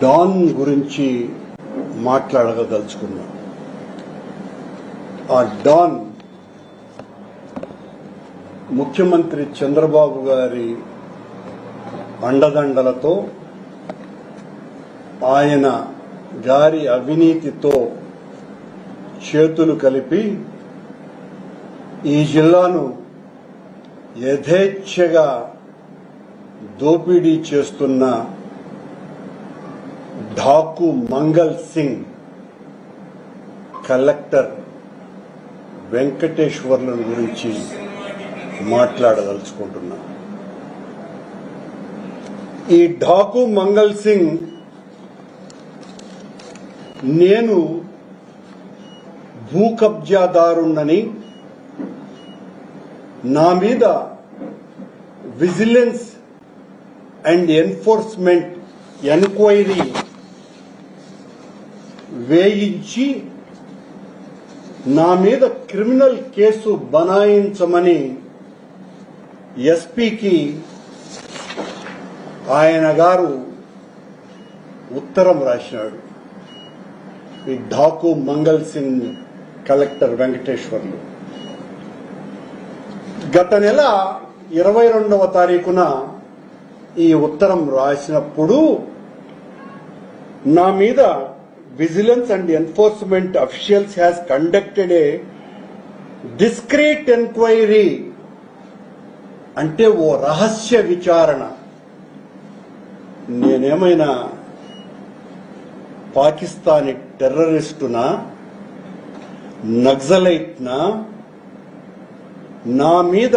Don గురించి మాట్లాడదలుచుకున్నా. ఆ don ముఖ్యమంత్రి చంద్రబాబు గారి అండదండలతో, ఆయన గారి అవినీతితో చేతులు కలిపి ఈ జిల్లాను యథేచ్ఛగా దోపిడీ చేస్తున్న ఢాకు మంగల్ సింగ్, కలెక్టర్ వెంకటేశ్వర్ల గురించి మాట్లాడదలుచుకుంటున్నా. ఈ ఢాకు మంగల్ సింగ్ నేను భూ కబ్జాదారుణ్ణని, నా మీద విజిలెన్స్ అండ్ ఎన్ఫోర్స్మెంట్ ఎంక్వైరీ వేయించి నా మీద క్రిమినల్ కేసు బనాయించమని ఎస్పీకి ఆయన గారు ఉత్తరం రాసినాడు. ఈ ఢాకు మంగల్ సింగ్ కలెక్టర్ వెంకటేశ్వర్లు గత నెల 22వ తారీఖున ఈ ఉత్తరం రాసినప్పుడు నా మీద vigilance and enforcement officials has conducted a discrete enquiry అంటే ఓ రహస్య విచారణ. నేనేమైనా పాకిస్తానీ టెర్రరిస్టునా, నక్సలైట్నా? నా మీద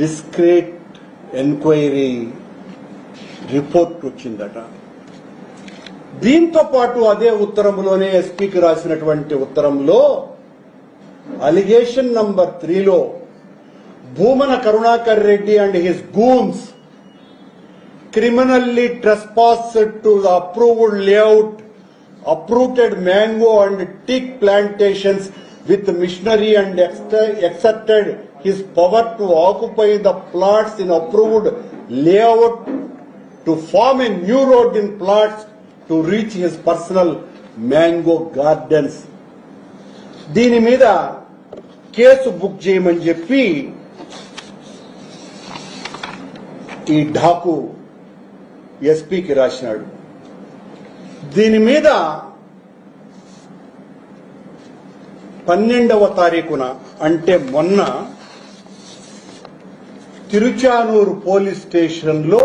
డిస్క్రీట్ ఎంక్వైరీ రిపోర్ట్ వచ్చిందట. దీంతో పాటు అదే ఉత్తరంలోనే ఎస్పీకి రాసినటువంటి ఉత్తరంలో అలిగేషన్ నంబర్ 3లో Bhumana Karunakar Reddy and his goons criminally trespassed to the approved layout, uprooted mango and teak plantations with machinery and exerted his power to occupy the plots in approved layout to form a new road in plots to reach his personal mango gardens. దీని మీద case book చేయమని చెప్పి ఈ ఢాకు ఎస్పీకి రాసినాడు. దీని మీద 12వ తారీఖున అంటే మొన్న తిరుచానూరు పోలీస్ స్టేషన్లో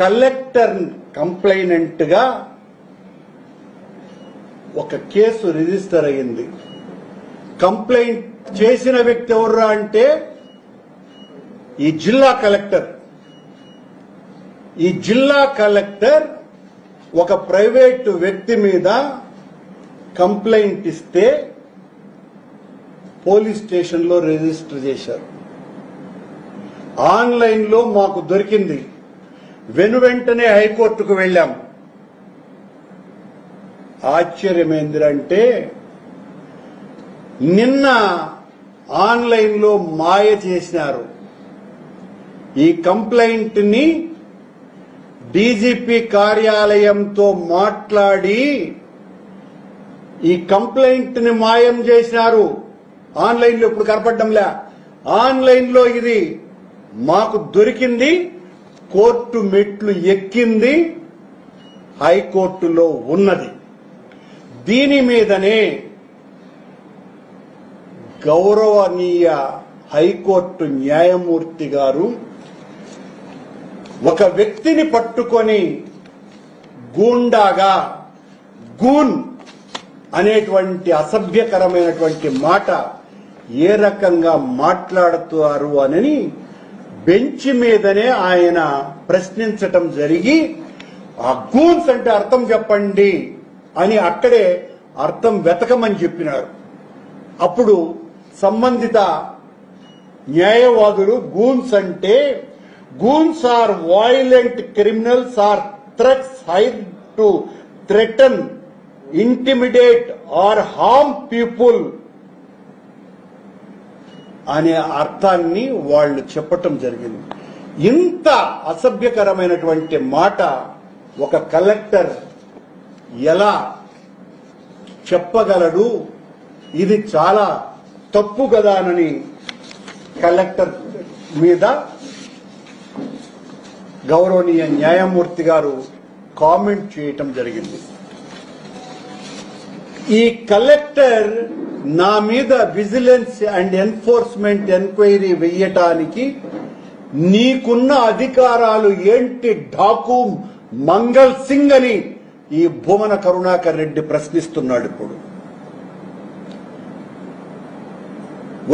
కలెక్టర్ కంప్లైనెంట్ గా ఒక కేసు రిజిస్టర్ అయింది. కంప్లైంట్ చేసిన వ్యక్తి ఎవరు అంటే ఈ జిల్లా కలెక్టర్. ఈ జిల్లా కలెక్టర్ ఒక ప్రైవేటు వ్యక్తి మీద కంప్లైంట్ ఇస్తే పోలీస్ స్టేషన్లో రిజిస్టర్ చేశారు. ఆన్లైన్లో మాకు దొరికింది. వెనువెంటనే హైకోర్టుకు వెళ్లాం. ఆశ్చర్యం ఏంటంటే నిన్న ఆన్లైన్లో మాయ చేసినారు. ఈ కంప్లైంట్ ని డీజీపీ కార్యాలయంతో మాట్లాడి ఈ కంప్లైంట్ ని మాయం చేసినారు. ఆన్లైన్లో ఇప్పుడు కనపడ్డంలే. ఆన్లైన్లో ఇది మాకు దొరికింది. కోర్టు మెట్లు ఎక్కింది, హైకోర్టులో ఉన్నది. దీని మీదనే గౌరవనీయ హైకోర్టు న్యాయమూర్తి గారు ఒక వ్యక్తిని పట్టుకొని గూండాగా, గూన్ అనేటువంటి అసభ్యకరమైనటువంటి మాట ఏ రకంగా మాట్లాడుతారు అని బెంచ్ మీదనే ఆయన ప్రశ్నించటం జరిగి, ఆ గూన్స్ అంటే అర్థం చెప్పండి అని అక్కడే అర్థం వెతకమని చెప్పినారు. అప్పుడు సంబంధిత న్యాయవాదులు గూన్స్ అంటే goons are violent criminals or threats hired to threaten, intimidate or harm people అనే అర్థాన్ని వాళ్ళు చెప్పటం జరిగింది. ఇంత అసభ్యకరమైనటువంటి మాట ఒక కలెక్టర్ ఎలా చెప్పగలడు? ఇది చాలా తప్పు కదానని కలెక్టర్ మీద గౌరవనీయ న్యాయమూర్తి గారు కామెంట్ చేయటం జరిగింది. ఈ కలెక్టర్ నా మీద విజిలెన్స్ అండ్ ఎన్ఫోర్స్మెంట్ ఎంక్వైరీ వెయ్యటానికి నీకున్న అధికారాలు ఏంటి ఢాకు మంగళ్ సింగ్ అని ఈ భూమన కరుణాకర్ రెడ్డి ప్రశ్నిస్తున్నాడు. ఇప్పుడు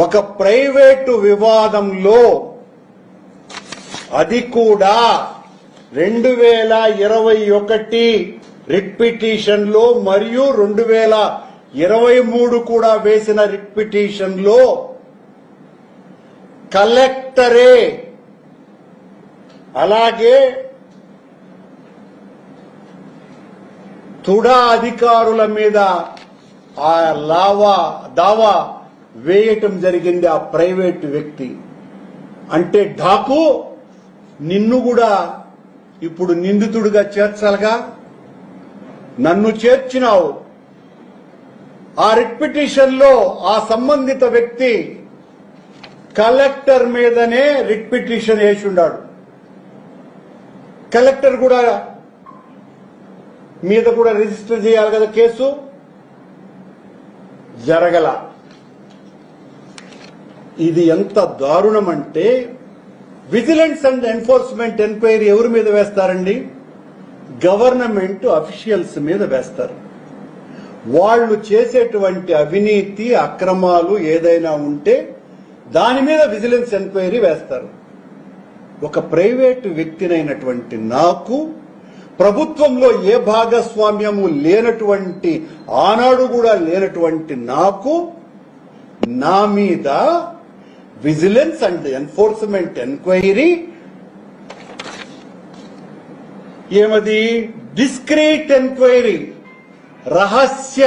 ఒక ప్రైవేటు వివాదంలో, అది కూడా 2021 రిట్ పిటిషన్ లో మరియు 2023 కూడా వేసిన రిట్ పిటిషన్ లో కలెక్టరే అలాగే తుడా అధికారుల మీద ఆ దావా వేయటం జరిగింది. ఆ ప్రైవేట్ వ్యక్తి అంటే ఢాకు నిన్ను కూడా ఇప్పుడు నిందితుడిగా చేర్చాలిగా, నన్ను చేర్చినావు. ఆ రిట్ పిటిషన్ లో ఆ సంబంధిత వ్యక్తి కలెక్టర్ మీదనే రిట్ పిటిషన్ వేసుండాడు. కలెక్టర్ కూడా మీద కూడా రిజిస్టర్ చేయాలి కదా కేసు, జరగల. ఇది ఎంత దారుణం అంటే, విజిలెన్స్ అండ్ ఎన్ఫోర్స్మెంట్ ఎంక్వైరీ ఎవరి మీద వేస్తారండి? గవర్నమెంట్ అఫీషియల్స్ మీద వేస్తారు. వాళ్ళు చేసేటువంటి అవినీతి అక్రమాలు ఏదైనా ఉంటే దాని మీద విజిలెన్స్ ఎంక్వైరీ వేస్తారు. ఒక ప్రైవేటు వ్యక్తినైనటువంటి నాకు, ప్రభుత్వంలో ఏ భాగస్వామ్యము లేనటువంటి, ఆనాడు కూడా లేనటువంటి నాకు, నా మీద విజిలెన్స్ అండ్ ఎన్ఫోర్స్మెంట్ ఎంక్వైరీ ఏమది డిస్క్రీట్ ఎంక్వైరీ, రహస్య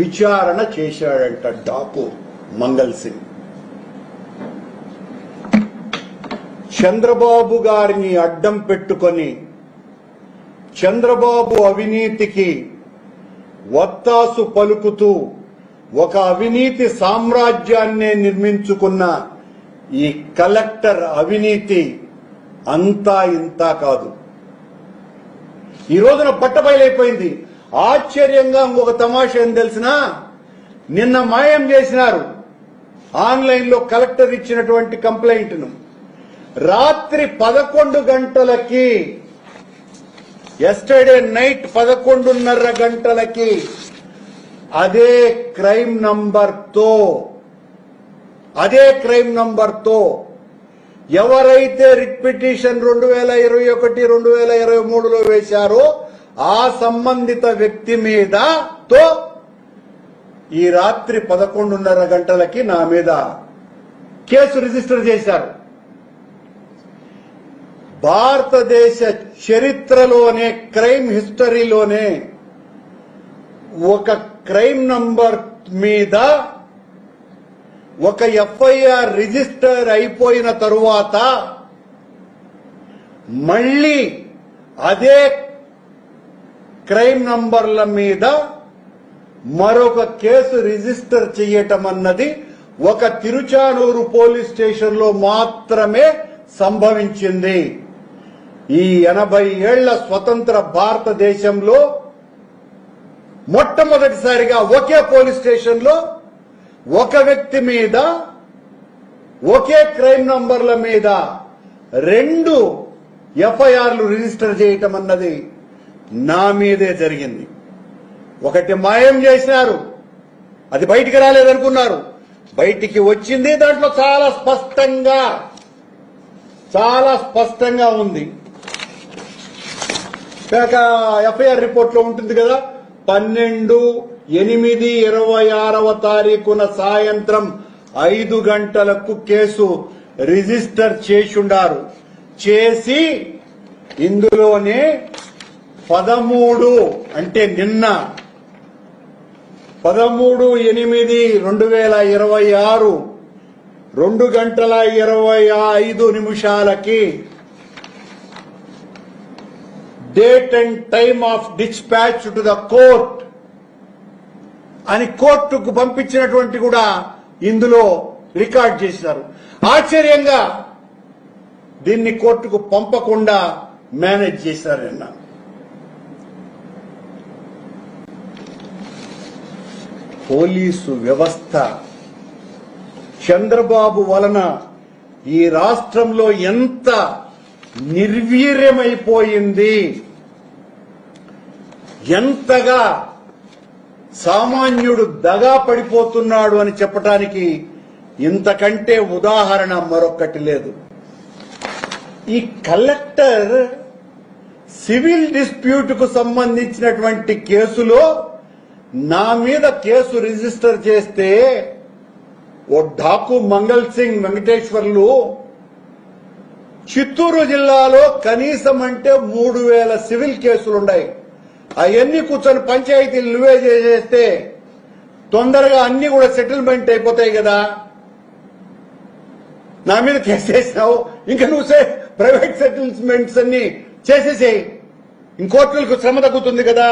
విచారణ చేశాడంట డాకు మంగళ్ సింగ్. చంద్రబాబు గారిని అడ్డం పెట్టుకొని చంద్రబాబు అవినీతికి వత్తాసు పలుకుతూ ఒక అవినీతి సామ్రాజ్యాన్నే నిర్మించుకున్న ఈ కలెక్టర్ అవినీతి అంతా ఇంతా కాదు. ఈ రోజున పట్టబయలైపోయింది. ఆశ్చర్యంగా ఇంకొక తమాషా ఏం తెలిసినా, నిన్న మాయం చేసినారు ఆన్లైన్ లో కలెక్టర్ ఇచ్చినటువంటి కంప్లైంట్ ను. రాత్రి 11 గంటలకి, ఎస్టర్డే నైట్ 11:30 గంటలకి అదే క్రైమ్ నంబర్తో ఎవరైతే రిట్ పిటిషన్ 2021, 2023లో వేశారో ఆ సంబంధిత వ్యక్తి మీద ఈ రాత్రి 11:30 గంటలకి నా మీద కేసు రిజిస్టర్ చేశారు. భారతదేశ చరిత్రలోనే, క్రైమ్ హిస్టరీలోనే ఒక క్రైమ్ నంబర్ మీద ఒక ఎఫ్ఐఆర్ రిజిస్టర్ అయిపోయిన తరువాత మళ్లీ అదే క్రైమ్ నంబర్ల మీద మరొక కేసు రిజిస్టర్ చేయటం అన్నది ఒక తిరుచానూరు పోలీస్ స్టేషన్ లో మాత్రమే సంభవించింది. ఈ 80 ఏళ్ల స్వతంత్ర భారతదేశంలో మొట్టమొదటిసారిగా ఒకే పోలీస్ స్టేషన్ లో ఒక వ్యక్తి మీద, ఒకే క్రైమ్ నంబర్ల మీద 2 ఎఫ్ఐఆర్లు రిజిస్టర్ చేయటం అన్నది నా మీదే జరిగింది. ఒకటి మాయం చేసినారు, అది బయటికి రాలేదనుకున్నారు, బయటికి వచ్చింది. దాంట్లో చాలా స్పష్టంగా ఉంది. ఎఫ్ఐఆర్ రిపోర్ట్ లో ఉంటుంది కదా, 12/8/26 సాయంత్రం 5 గంటలకు కేసు రిజిస్టర్ చేసుండారు. చేసి ఇందులోనే 13 అంటే నిన్న 13/8/2026 2:25 date and time of dispatch to the court అని కోర్టుకు పంపించినటువంటి కూడా ఇందులో రికార్డ్ చేశారు. ఆశ్చర్యంగా దీన్ని కోర్టుకు పంపకుండా మేనేజ్ చేశారన్న. పోలీసు వ్యవస్థ చంద్రబాబు వలన ఈ రాష్ట్రంలో ఎంత నిర్వీర్యమైపోయింది, ఎంతగా సామాన్యుడు దగా పడిపోతున్నాడు అని చెప్పడానికి ఇంతకంటే ఉదాహరణ మరొకటి లేదు. ఈ కలెక్టర్ సివిల్ డిస్ప్యూట్ కు సంబంధించినటువంటి కేసులో నా మీద కేసు రిజిస్టర్ చేస్తే ఓ డాకు మంగళ్ సింగ్ వెంకటేశ్వర్లు చిత్తూరు జిల్లాలో కనీసం అంటే 3000 సివిల్ కేసులున్నాయి. అవన్నీ కూర్చొని పంచాయతీలు నువ్వే చేసేస్తే తొందరగా అన్ని కూడా సెటిల్మెంట్ అయిపోతాయి కదా. నా మీద కేసు చేసినావు, ఇంకా నువ్వు ప్రైవేట్ సెటిల్మెంట్స్ అన్ని చేసేసేయి, ఇంకోట్లకు శ్రమ తగ్గుతుంది కదా.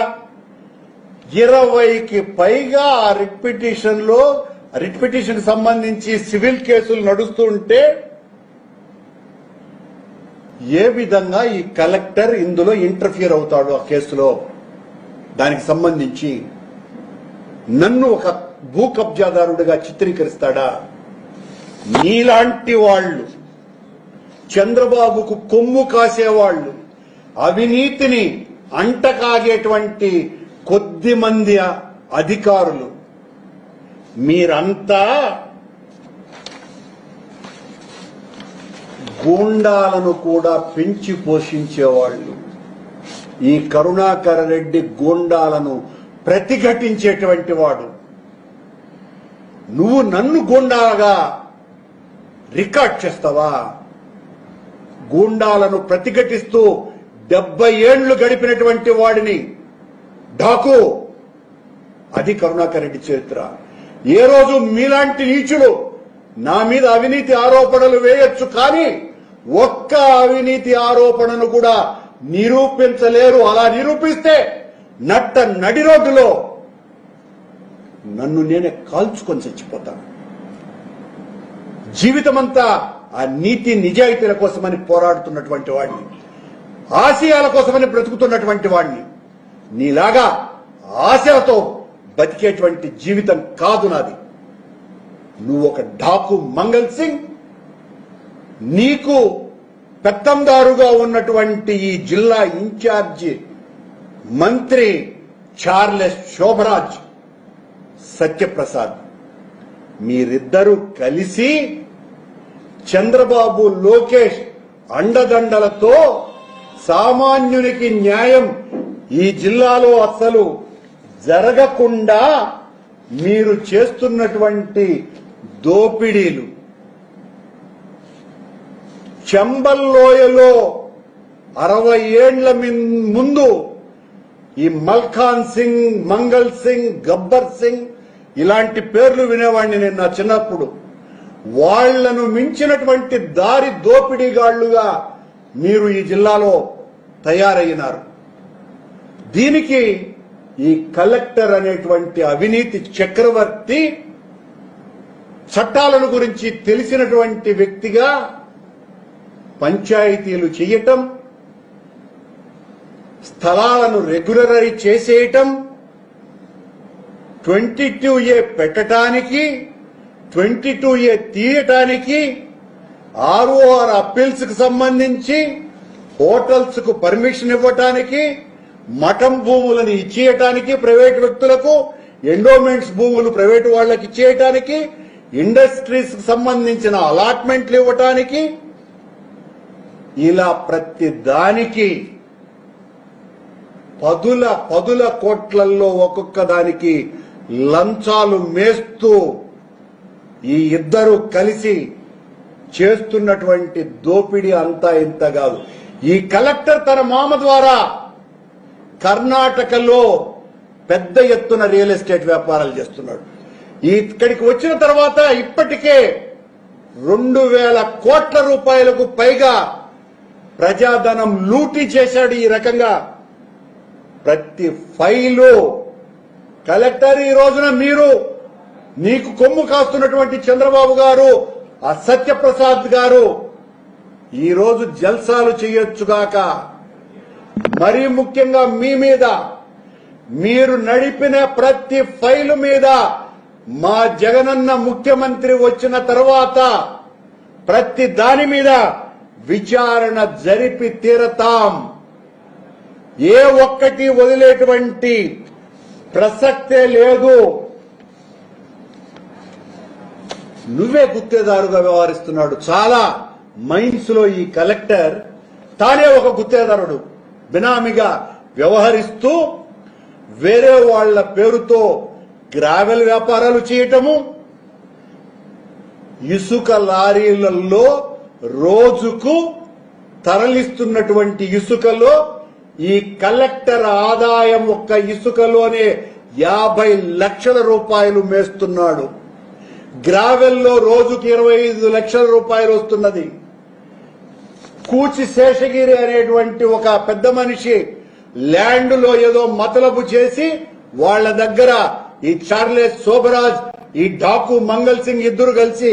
20కి పైగా ఆ రిట్ పిటిషన్ సంబంధించి సివిల్ కేసులు నడుస్తుంటే ఏ విధంగా ఈ కలెక్టర్ ఇందులో ఇంటర్ఫియర్ అవుతాడు? ఆ కేసులో దానికి సంబంధించి నన్ను ఒక భూ కబ్జాదారుడిగా చిత్రీకరిస్తాడా? నీలాంటి వాళ్ళు, చంద్రబాబుకు కొమ్ము కాసేవాళ్లు, అవినీతిని అంటకాగేటువంటి కొద్ది మంది అధికారులు, మీరంతా గూండాలను కూడా పెంచి పోషించేవాళ్లు. ఈ కరుణాకర్ రెడ్డి గూండాలను ప్రతిఘటించేటువంటి వాడు. నువ్వు నన్ను గూండాగా రికార్డ్ చేస్తావా? గూండాలను ప్రతిఘటిస్తూ 70 ఏళ్లు గడిపినటువంటి వాడిని డాకు, అది కరుణాకర్ రెడ్డి చరిత్ర. ఏ రోజు మీలాంటి నీచులు నా మీద అవినీతి ఆరోపణలు వేయొచ్చు, కానీ ఒక్క అవినీతి ఆరోపణను కూడా నిరూపించలేరు. అలా నిరూపిస్తే నడి రోడ్డులో నన్ను నేనే కాల్చుకొని చచ్చిపోతాను. జీవితమంతా ఆ నీతి నిజాయితీల కోసమని పోరాడుతున్నటువంటి వాడిని, ఆశయాల కోసమని బ్రతుకుతున్నటువంటి వాడిని. నీలాగా ఆశలతో బతికేటువంటి జీవితం కాదు నాది. నువ్వు ఒక డాకు మంగళ్ సింగ్, నీకు పెత్తందారుగా ఉన్నటువంటి ఈ జిల్లా ఇన్ఛార్జి మంత్రి చార్లెస్ శోభరాజ్, సత్యప్రసాద్, మీరిద్దరూ కలిసి చంద్రబాబు, లోకేష్ అండదండలతో సామాన్యునికి న్యాయం ఈ జిల్లాలో అసలు జరగకుండా మీరు చేస్తున్నటువంటి దోపిడీలు, చంబల్లోయలో 60 ఏళ్ల ముందు ఈ మల్ఖాన్ సింగ్, మంగళ్ సింగ్, గబ్బర్ సింగ్ ఇలాంటి పేర్లు వినేవాడిని నేను నా చిన్నప్పుడు. వాళ్లను మించినటువంటి దారి దోపిడీగాళ్లుగా మీరు ఈ జిల్లాలో తయారయ్యినారు. దీనికి ఈ కలెక్టర్ అనేటువంటి అవినీతి చక్రవర్తి చట్టాలను గురించి తెలిసినటువంటి వ్యక్తిగా పంచాయతీలు చేయటం, స్థలాలను రెగ్యులరైజ్ చేసేయటం, 22A పెట్టడానికి, 22A తీయటానికి, ROR అప్పీల్స్ కు సంబంధించి హోటల్స్ కు పర్మిషన్ ఇవ్వటానికి, మఠం భూములను ఇచ్చేయటానికి ప్రైవేటు వ్యక్తులకు, ఎండోమెంట్స్ భూములు ప్రైవేటు వాళ్లకు ఇచ్చేయటానికి, ఇండస్ట్రీస్ కు సంబంధించిన అలాట్మెంట్లు ఇవ్వటానికి, ఇలా ప్రతి దానికి పదుల కోట్లల్లో ఒక్కొక్క దానికి లంచాలు మేస్తూ ఈ ఇద్దరు కలిసి చేస్తున్నటువంటి దోపిడీ అంతా ఇంత కాదు. ఈ కలెక్టర్ తన మామ ద్వారా కర్ణాటకలో పెద్ద ఎత్తున రియల్ ఎస్టేట్ వ్యాపారాలు చేస్తున్నాడు. ఇక్కడికి వచ్చిన తర్వాత ఇప్పటికే 2,000 కోట్ల రూపాయలకు పైగా ప్రజాధనం లూటీ చేశాడు. ఈ రకంగా ప్రతి ఫైలు కలెక్టర్ ఈ రోజున నీకు కొమ్ము కాస్తున్నటువంటి చంద్రబాబు గారు, ఆ సత్యప్రసాద్ గారు ఈ రోజు జల్సాలు చేయొచ్చుగాక. మరీ ముఖ్యంగా మీ మీద, మీరు నడిపిన ప్రతి ఫైలు మీద మా జగనన్న ముఖ్యమంత్రి వచ్చిన తర్వాత ప్రతి దాని మీద విచారణ జరిపి తీరతాం. ఏ ఒక్కటి వదిలేటువంటి ప్రసక్తే లేదు. నువ్వే గుత్తేదారుగా వ్యవహరిస్తున్నాడు. చాలా మైండ్స్ లో ఈ కలెక్టర్ తానే ఒక గుత్తేదారుడు బినామీగా వ్యవహరిస్తూ వేరే వాళ్ల పేరుతో గ్రావెల్ వ్యాపారాలు చేయటము, ఇసుక లారీలలో రోజుకు తరలిస్తున్నటువంటి ఇసుకలో ఈ కలెక్టర్ ఆదాయం ఒక్క ఇసుకలోనే 50 లక్షల రూపాయలు మేస్తున్నాడు. గ్రావెల్లో రోజుకి 25 లక్షల రూపాయలు వస్తున్నది. కూచి శేషగిరి అనేటువంటి ఒక పెద్ద మనిషి ల్యాండ్ లో ఏదో మతలబు చేసి వాళ్ల దగ్గర ఈ చార్లెస్ శోభరాజ్, ఈ డాకు మంగల్ సింగ్ ఇద్దరు కలిసి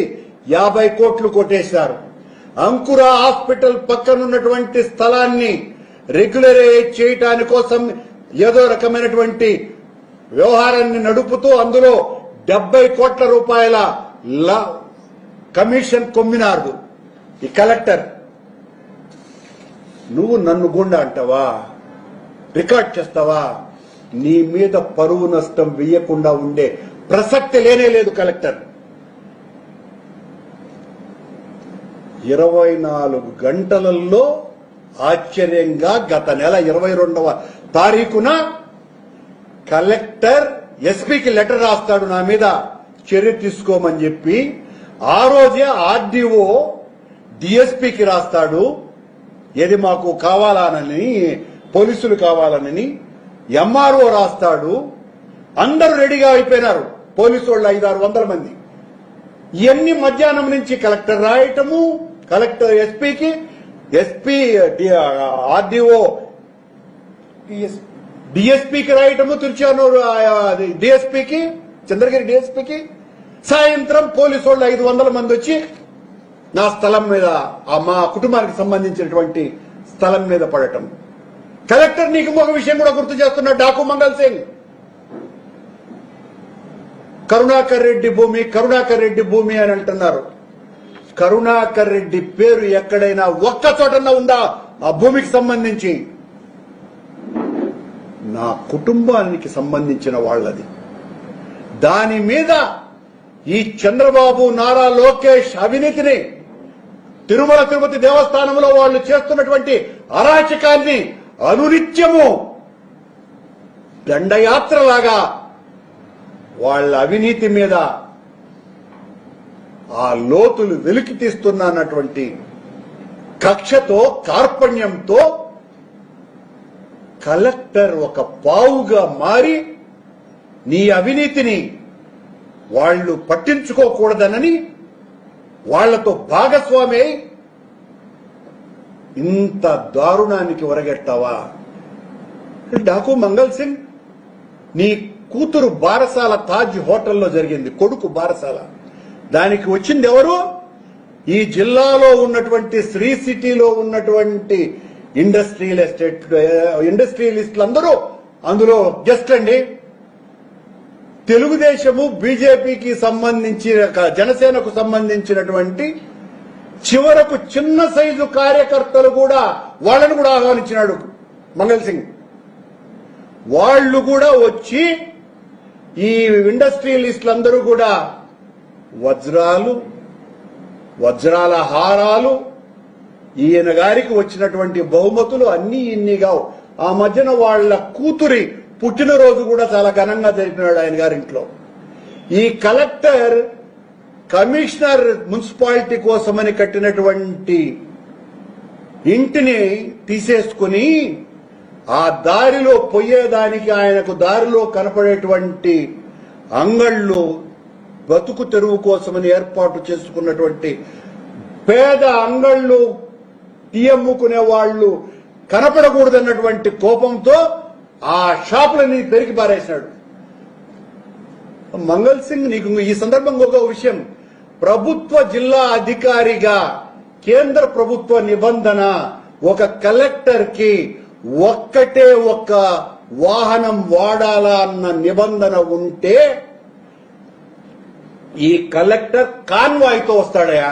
50 కోట్లు కొట్టేశారు. అంకుర హాస్పిటల్ పక్కనున్నటువంటి స్థలాన్ని రెగ్యులరైజ్ చేయటాని కోసం ఏదో రకమైనటువంటి వ్యవహారాన్ని నడుపుతూ అందులో 70 కోట్ల రూపాయల కమిషన్ కొమ్మినారు ఈ కలెక్టర్. నువ్వు నన్ను గుండా అంటావా? రికార్డ్ చేస్తావా? నీ మీద పరువు నష్టం వేయకుండా ఉండే ప్రసక్తి లేనే లేదు కలెక్టర్. 24 గంటలలో ఆశ్చర్యంగా గత నెల 22వ తారీఖున కలెక్టర్ ఎస్పీకి లెటర్ రాస్తాడు నా మీద చర్య తీసుకోమని చెప్పి. ఆ రోజే ఆర్డీఓ డిఎస్పీకి రాస్తాడు, ఏది మాకు కావాలనని, పోలీసులు కావాలనని. ఎంఆర్ఓ రాస్తాడు. అందరూ రెడీగా అయిపోయినారు, పోలీసు వాళ్ళు 500-600 మంది. ఇవన్నీ మధ్యాహ్నం నుంచి కలెక్టర్ రాయటము, కలెక్టర్ ఎస్పీకి, ఎస్పీ ఆర్డీఓ డిఎస్పీకి రాయటము, తిరుచానూరు డిఎస్పీకి, చంద్రగిరి డిఎస్పీకి. సాయంత్రం పోలీసు వాళ్ళు 500 మంది వచ్చి నా స్థలం మీద, మా కుటుంబానికి సంబంధించినటువంటి స్థలం మీద పడటం. కలెక్టర్ నీకు ఒక విషయం కూడా గుర్తు చేస్తున్నాడు, డాకు మంగల్ సింగ్. కరుణాకర్ రెడ్డి భూమి అని అంటున్నారు. కరుణాకర్ రెడ్డి పేరు ఎక్కడైనా ఒక్క చోటన్నా ఉందా ఆ భూమికి సంబంధించి? నా కుటుంబానికి సంబంధించిన వాళ్ళది. దాని మీద ఈ చంద్రబాబు, నారా లోకేష్ అవినీతిని, తిరుమల తిరుపతి దేవస్థానంలో వాళ్ళు చేస్తున్నటువంటి అరాచకాన్ని అనునిత్యము దండయాత్రలాగా వాళ్ళ అవినీతి మీద ఆ లోతులు వెలికి తీస్తున్నటువంటి కక్షతో, కార్పణ్యంతో కలెక్టర్ ఒక పావుగా మారి నీ అవినీతిని వాళ్లు పట్టించుకోకూడదనని వాళ్లతో భాగస్వామి ఇంత దారుణానికి ఒరగెట్టావా? డాకు మంగల్ సింగ్, నీ కూతురు బారసాల తాజ్ హోటల్లో జరిగింది, కొడుకు బారసాల. దానికి వచ్చింది ఎవరు? ఈ జిల్లాలో ఉన్నటువంటి శ్రీ సిటీలో ఉన్నటువంటి ఇండస్ట్రియలిస్టులు అందరూ అందులో గెస్ట్ అండి. తెలుగుదేశము, బీజేపీకి సంబంధించి, జనసేనకు సంబంధించినటువంటి చివరకు చిన్న సైజు కార్యకర్తలు కూడా వాళ్ళను కూడా ఆహ్వానించినాడు మంగల్ సింగ్. వాళ్ళు కూడా వచ్చి ఈ ఇండస్ట్రియలిస్టులందరూ కూడా వజ్రాల హారాలు, ఈయన గారికి వచ్చినటువంటి బహుమతులు అన్ని ఇన్నిగా. ఆ మధ్యన వాళ్ల కూతురి పుట్టినరోజు కూడా చాలా ఘనంగా జరిపినాడు ఆయన గారింట్లో. ఈ కలెక్టర్ కమిషనర్ మున్సిపాలిటీ కోసమని కట్టినటువంటి ఇంటిని తీసేసుకుని ఆ దారిలో పోయేదానికి ఆయనకు దారిలో కనపడేటువంటి అంగళ్ళు, బతుకు తెరువు కోసమని ఏర్పాటు చేసుకున్నటువంటి పేద అంగళ్ళు టీ అమ్ముకునే వాళ్ళు కనపడకూడదన్నటువంటి కోపంతో ఆ షాపులని పెరిగి పారేశాడు. మంగళ్ సింగ్, నీకు ఈ సందర్భంగా ఒక విషయం, ప్రభుత్వ జిల్లా అధికారిగా కేంద్ర ప్రభుత్వ నిబంధన ఒక కలెక్టర్ కి ఒక్కటే ఒక్క వాహనం వాడాలా అన్న నిబంధన ఉంటే ఈ కలెక్టర్ కాన్వాయ్తో వస్తాడయా.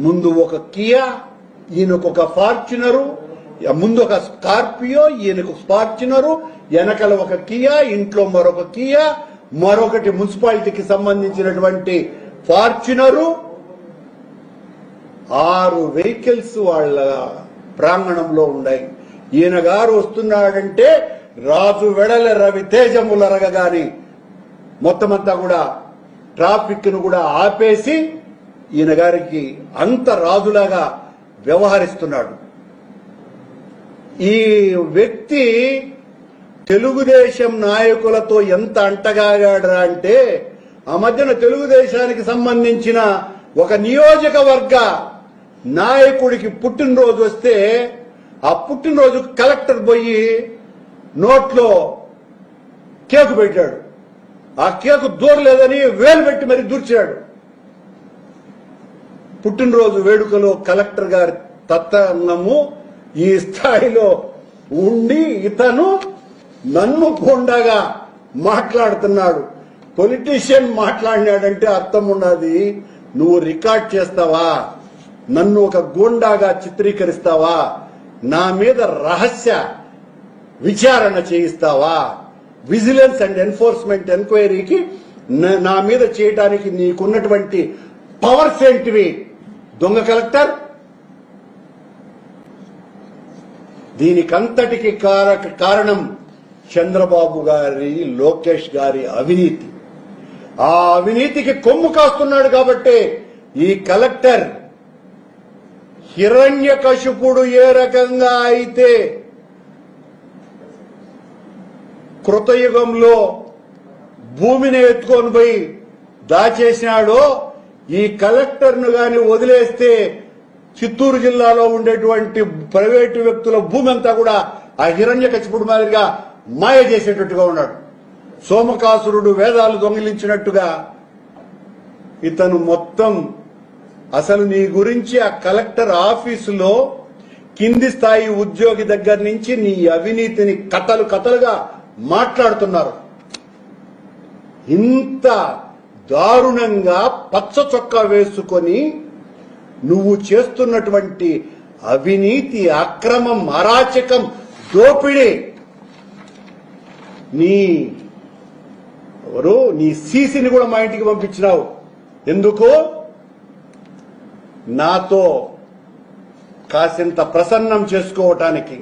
ముందు ఒక కియా, ఈయనకు ఒక ఫార్చునరు, ముందు ఒక స్కార్పియో, ఈయనకు ఫార్చునరు, వెనకల ఒక కియా, ఇంట్లో మరొక కియా, మరొకటి మున్సిపాలిటీకి సంబంధించినటువంటి ఫార్చునరు, 6 వెహికల్స్ వాళ్ళ ప్రాంగణంలో ఉన్నాయి. ఈయన గారు వస్తున్నాడంటే రాజు వెడల రవి తేజములరగగాని మొత్తం అంతా కూడా ట్రాఫిక్ ను కూడా ఆపేసి ఈయన గారికి అంత రాజులాగా వ్యవహరిస్తున్నాడు. ఈ వ్యక్తి తెలుగుదేశం నాయకులతో ఎంత అంటగాగాడరా అంటే, ఆ మధ్యన తెలుగుదేశానికి సంబంధించిన ఒక నియోజకవర్గ నాయకుడికి పుట్టినరోజు వస్తే ఆ పుట్టినరోజు కలెక్టర్ పోయి నోట్లో కేకు పెట్టాడు. ఆ కేకు దూరలేదని వేలు పెట్టి మరి దూర్చాడు. పుట్టినరోజు వేడుకలో కలెక్టర్ గారి తత్తనము ఈ స్థాయిలో ఉండి ఇతను నన్ను కొండగా మాట్లాడుతున్నాడు. పొలిటీషియన్ మాట్లాడినాడంటే అర్థం ఉన్నది, నువ్వు రికార్డ్ చేస్తావా, నన్ను ఒక గూండాగా చిత్రీకరిస్తావా, నా మీద రహస్య విచారణ చేయిస్తావా, విజిలెన్స్ అండ్ ఎన్ఫోర్స్మెంట్ ఎంక్వైరీకి నా మీద చేయడానికి నీకున్నటువంటి పవర్స్ ఏంటివి దొంగ కలెక్టర్? దీనికంతటికి కారణం చంద్రబాబు గారి, లోకేష్ గారి అవినీతి. ఆ అవినీతికి కొమ్ము కాస్తున్నాడు కాబట్టి ఈ కలెక్టర్ హిరణ్యకశిపుడు ఏ రకంగా అయితే కృతయుగంలో భూమిని ఎత్తుకొని పోయి దాచేసినాడో, ఈ కలెక్టర్ను గాని వదిలేస్తే చిత్తూరు జిల్లాలో ఉండేటువంటి ప్రైవేటు వ్యక్తుల భూమి అంతా కూడా ఆ హిరణ్యకశిపుడు మాదిరిగా మాయ చేసేటట్టుగా ఉన్నాడు. సోమకాసురుడు వేదాలు దొంగిలించినట్టుగా ఇతను మొత్తం అసలు నీ గురించి ఆ కలెక్టర్ ఆఫీసులో కింది స్థాయి ఉద్యోగి దగ్గర నుంచి నీ అవినీతిని కథలుగా మాట్లాడుతున్నారు. ఇంత దారుణంగా పచ్చ చొక్కా వేసుకొని నువ్వు చేస్తున్నటువంటి అవినీతి, అక్రమం, అరాచకం, దోపిడీ, నీ సీసీని కూడా మా ఇంటికి పంపించినావు. ఎందుకు? నాతో కాసింత ప్రసన్నం చేసుకోవటానికి.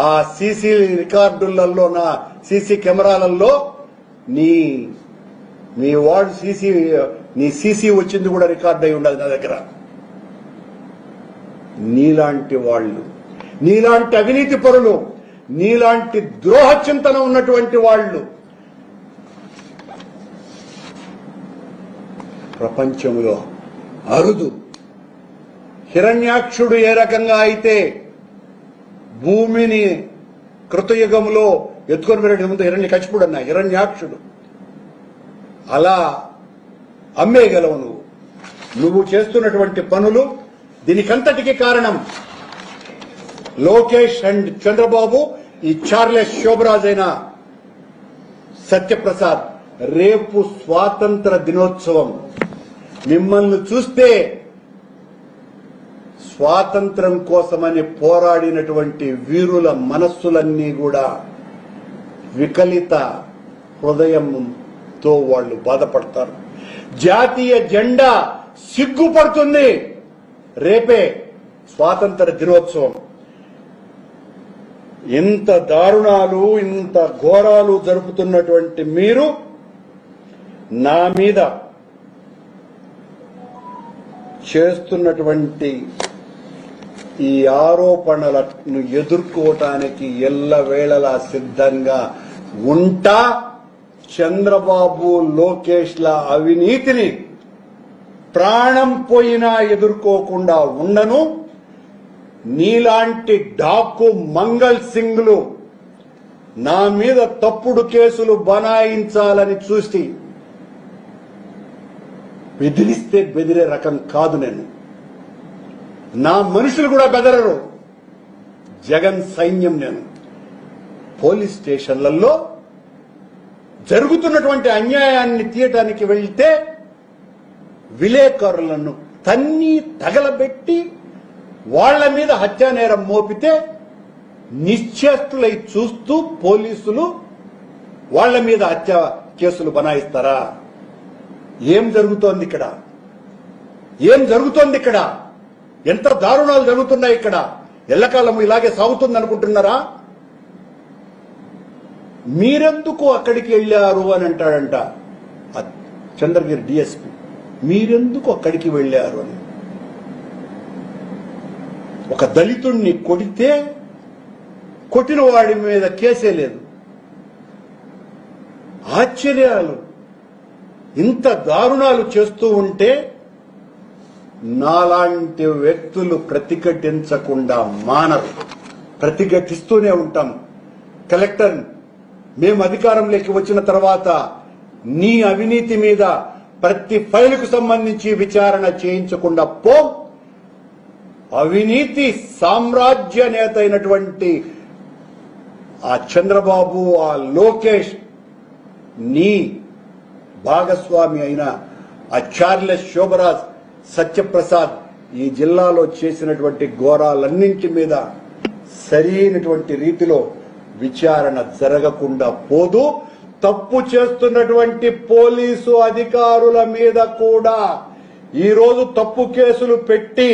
ఆ సీసీ రికార్డులలో, నా సీసీ కెమెరాలలో నీ వార్డు నీ సీసీ వచ్చింది కూడా రికార్డ్ అయి ఉండదు నా దగ్గర. నీలాంటి వాళ్ళు, నీలాంటి అవినీతి పరులు, నీలాంటి ద్రోహ చింతన ఉన్నటువంటి వాళ్ళు ప్రపంచంలో అరుదు. హిరణ్యాక్షుడు ఏ రకంగా అయితే భూమిని కృతయుగంలో ఎత్తుకొని వెళ్ళే ముందు హిరణ్యకశిపుడు అన్న హిరణ్యాక్షుడు, అలా అమ్మేయగలవు నువ్వు చేస్తున్నటువంటి పనులు. దీనికంతటికి కారణం లోకేష్ అండ్ చంద్రబాబు, ఈ చార్లెస్ శోభరాజ్ అయిన సత్యప్రసాద్. రేపు స్వాతంత్ర దినోత్సవం. మిమ్మల్ని చూస్తే స్వాతంత్రం కోసమని పోరాడినటువంటి వీరుల మనస్సులన్నీ కూడా వికలిత హృదయంతో వాళ్ళు బాధపడతారు. జాతీయ జెండా సిగ్గుపడుతుంది. రేపే స్వాతంత్ర దినోత్సవం. ఇంత దారుణాలు, ఇంత ఘోరాలు జరుపుతున్నటువంటి మీరు నా మీద చేస్తున్నటువంటి ఈ ఆరోపణలను ఎదుర్కోవటానికి ఎల్లవేళలా సిద్ధంగా ఉంటా. చంద్రబాబు లోకేష్ల అవినీతిని ప్రాణం పోయినా ఎదుర్కోకుండా ఉండను. నీలాంటి డాకు మంగళ్ సింగ్లు నా మీద తప్పుడు కేసులు బనాయించాలని చూసి బెదిరిస్తే బెదిరే రకం కాదు నేను. నా మనుషులు కూడా బెదరరు. జగన్ సైన్యం నేను. పోలీస్ స్టేషన్లలో జరుగుతున్నటువంటి అన్యాయాన్ని తీయటానికి వెళ్తే విలేకరులను తన్ని తగలబెట్టి వాళ్ల మీద హత్యానేరం మోపితే నిశ్చేష్టులై చూస్తూ పోలీసులు వాళ్ల మీద హత్య కేసులు బనాయిస్తారా? ఏం జరుగుతోంది ఇక్కడ? ఏం జరుగుతోంది ఇక్కడ? ఎంత దారుణాలు జరుగుతున్నాయి ఇక్కడ? ఎల్లకాలం ఇలాగే సాగుతుంది అనుకుంటున్నారా? మీరెందుకు అక్కడికి వెళ్లారు అని అంటాడంట చంద్రగిరి డిఎస్పీ. మీరెందుకు అక్కడికి వెళ్లారు అని. ఒక దళితుణ్ణి కొడితే కొట్టిన వాడి మీద కేసే లేదు. ఆశ్చర్యాలు. ఇంత దారుణాలు చేస్తూ ఉంటే నాలాంటి వ్యక్తులు ప్రతిఘటించకుండా మానరు. ప్రతిఘటిస్తూనే ఉంటాం. కలెక్టర్, మేము అధికారంలోకి వచ్చిన తర్వాత నీ అవినీతి మీద ప్రతి ఫైలుకు సంబంధించి విచారణ చేయించకుండా పో. అవినీతి సామ్రాజ్య నేత అయినటువంటి ఆ చంద్రబాబు, ఆ లోకేష్, నీ భాగస్వామి అయిన ఆ చార్లెస్ శోభరాజ్, సత్యప్రసాద్ ఈ జిల్లాలో చేసినటువంటి ఘోరాలన్నింటి మీద సరైనటువంటి రీతిలో విచారణ జరగకుండా పోదు. తప్పు చేస్తున్నటువంటి పోలీసు అధికారుల మీద కూడా ఈరోజు తప్పు కేసులు పెట్టి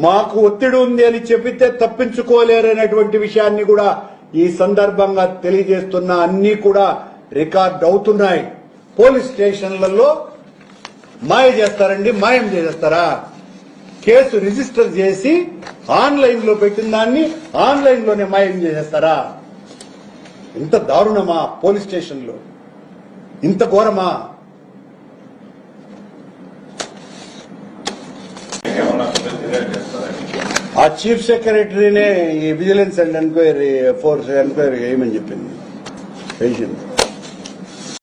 మాకు ఒత్తిడి ఉంది అని చెప్పితే తప్పించుకోలేరనేటువంటి విషయాన్ని కూడా ఈ సందర్భంగా తెలియజేస్తున్నా. అన్ని కూడా రికార్డ్ అవుతున్నాయి. పోలీస్ స్టేషన్లలో మాయ చేస్తారండి, మాయం చేస్తారా? కేసు రిజిస్టర్ చేసి ఆన్లైన్ లో పెట్టిన దాన్ని ఆన్లైన్ లోనే మాయం చేసేస్తారా? ఇంత దారుణమా పోలీస్ స్టేషన్లో? ఇంత ఘోరమా? ఆ చీఫ్ సెక్రటరీనే ఈ vigilance and enquiry force enquiry వేయమని చెప్పింది.